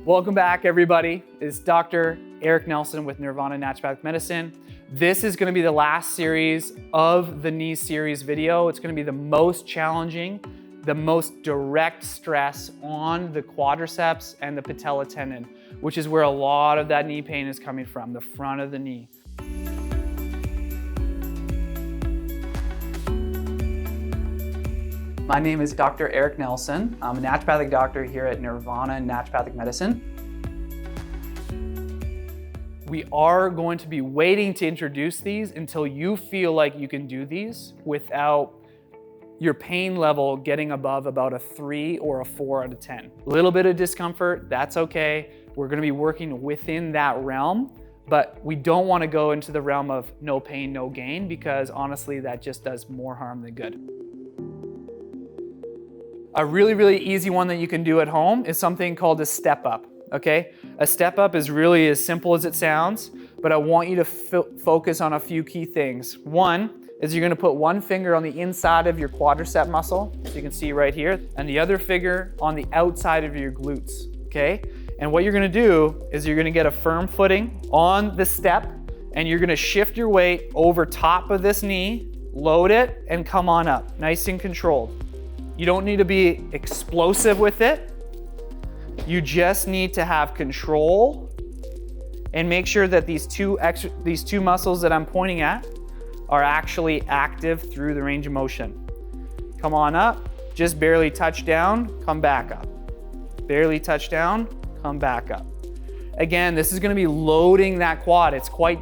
Welcome back, everybody. It's Dr. Eric Nelson with Nirvana Naturopathic Medicine. This is going to be the last series of the knee series video. It's going to be the most challenging, the most direct stress on the quadriceps and the patella tendon, which is where a lot of that knee pain is coming from, the front of the knee. My name is Dr. Eric Nelson. I'm a naturopathic doctor here at Nirvana Naturopathic Medicine. We are going to be waiting to introduce these until you feel like you can do these without your pain level getting above about a 3 or a 4 out of 10. A little bit of discomfort, that's okay. We're going to be working within that realm, but we don't want to go into the realm of no pain, no gain, because honestly, that just does more harm than good. A really easy one that you can do at home is something called a step up, okay? A step up is really as simple as it sounds, but I want you to focus on a few key things. One is you're gonna put one finger on the inside of your quadricep muscle, so you can see right here, and the other finger on the outside of your glutes, okay? And what you're gonna do is you're gonna get a firm footing on the step, and you're gonna shift your weight over top of this knee, load it, and come on up, nice and controlled. You don't need to be explosive with it. You just need to have control and make sure that these two muscles that I'm pointing at are actually active through the range of motion. Come on up, just barely touch down, come back up. Barely touch down, come back up. Again, this is gonna be loading that quad. It's quite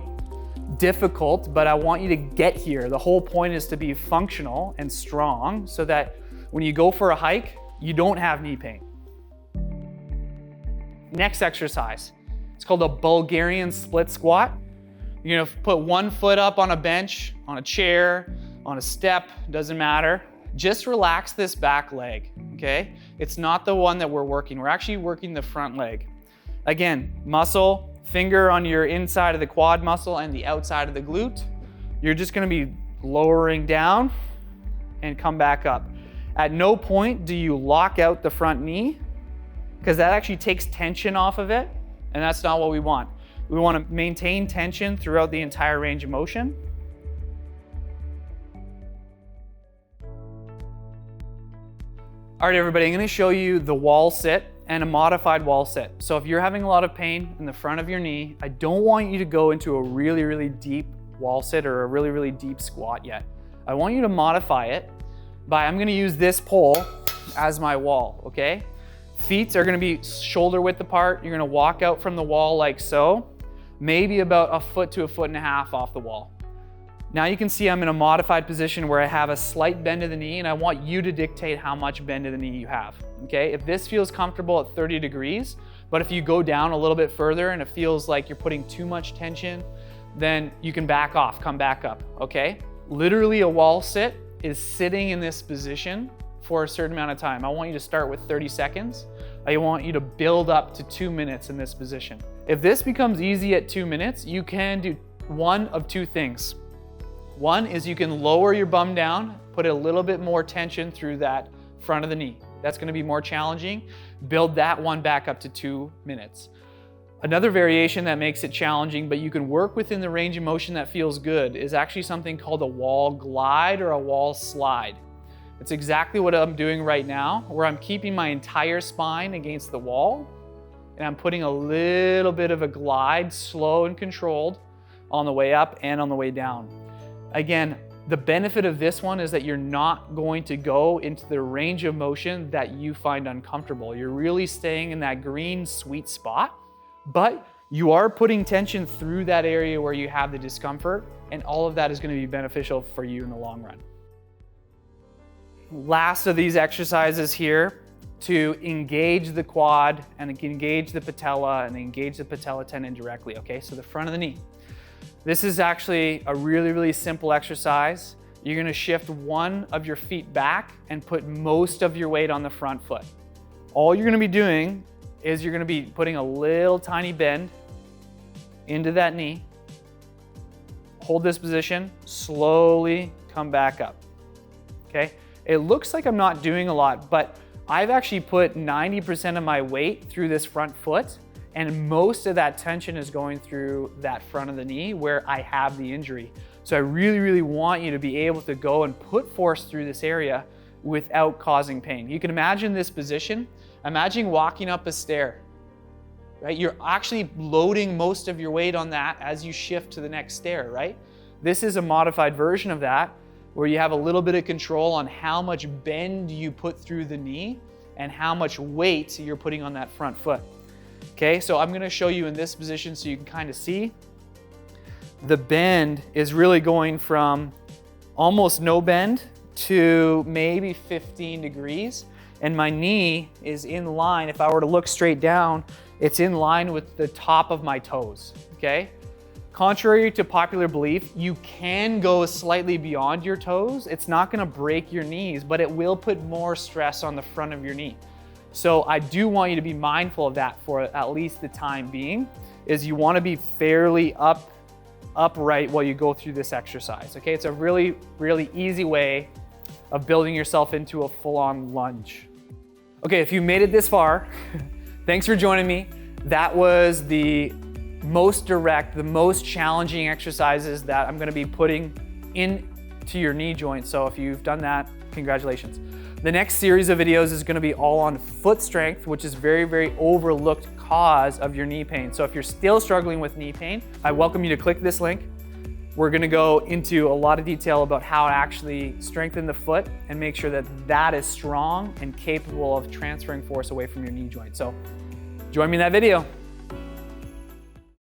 difficult, but I want you to get here. The whole point is to be functional and strong so that when you go for a hike, you don't have knee pain. Next exercise, it's called a Bulgarian split squat. You're gonna put one foot up on a bench, on a chair, on a step, doesn't matter. Just relax this back leg, okay? It's not the one that we're working. We're actually working the front leg. Again, muscle, finger on your inside of the quad muscle and the outside of the glute. You're just gonna be lowering down and come back up. At no point do you lock out the front knee, because that actually takes tension off of it, and that's not what we want. We want to maintain tension throughout the entire range of motion. All right, everybody, I'm going to show you the wall sit and a modified wall sit. So if you're having a lot of pain in the front of your knee, I don't want you to go into a really deep wall sit or a really deep squat yet. I want you to modify it by, I'm gonna use this pole as my wall, okay? Feet are gonna be shoulder width apart. You're gonna walk out from the wall like so, maybe about a foot to a foot and a half off the wall. Now you can see I'm in a modified position where I have a slight bend to the knee, and I want you to dictate how much bend to the knee you have, okay? If this feels comfortable at 30 degrees, but if you go down a little bit further and it feels like you're putting too much tension, then you can back off, come back up, okay? Literally a wall sit is sitting in this position for a certain amount of time. I want you to start with 30 seconds. I want you to build up to 2 minutes in this position. If this becomes easy at 2 minutes, you can do one of two things. One is you can lower your bum down, put a little bit more tension through that front of the knee. That's gonna be more challenging. Build that one back up to 2 minutes. Another variation that makes it challenging, but you can work within the range of motion that feels good, is actually something called a wall glide or a wall slide. It's exactly what I'm doing right now, where I'm keeping my entire spine against the wall, and I'm putting a little bit of a glide, slow and controlled, on the way up and on the way down. Again, the benefit of this one is that you're not going to go into the range of motion that you find uncomfortable. You're really staying in that green sweet spot, but you are putting tension through that area where you have the discomfort, and all of that is going to be beneficial for you in the long run. Last of these exercises here to engage the quad and engage the patella and engage the patella tendon directly, okay? So the front of the knee. This is actually a really simple exercise. You're going to shift one of your feet back and put most of your weight on the front foot. All you're going to be doing is you're gonna be putting a little tiny bend into that knee. Hold this position, slowly come back up, okay? It looks like I'm not doing a lot, but I've actually put 90% of my weight through this front foot, and most of that tension is going through that front of the knee where I have the injury. So I really, really want you to be able to go and put force through this area without causing pain. You can imagine this position. Imagine walking up a stair, right? You're actually loading most of your weight on that as you shift to the next stair, right? This is a modified version of that where you have a little bit of control on how much bend you put through the knee and how much weight you're putting on that front foot. Okay, so I'm gonna show you in this position so you can kind of see. The bend is really going from almost no bend to maybe 15 degrees. And my knee is in line. If I were to look straight down, it's in line with the top of my toes, okay? Contrary to popular belief, you can go slightly beyond your toes. It's not gonna break your knees, but it will put more stress on the front of your knee. So I do want you to be mindful of that for at least the time being, is you wanna be fairly upright while you go through this exercise, okay? It's a really, really easy way of building yourself into a full-on lunge. Okay, if you made it this far, thanks for joining me. That was the most direct, the most challenging exercises that I'm gonna be putting into your knee joint. So if you've done that, congratulations. The next series of videos is gonna be all on foot strength, which is very, very overlooked cause of your knee pain. So if you're still struggling with knee pain, I welcome you to click this link. We're gonna go into a lot of detail about how to actually strengthen the foot and make sure that that is strong and capable of transferring force away from your knee joint. So join me in that video.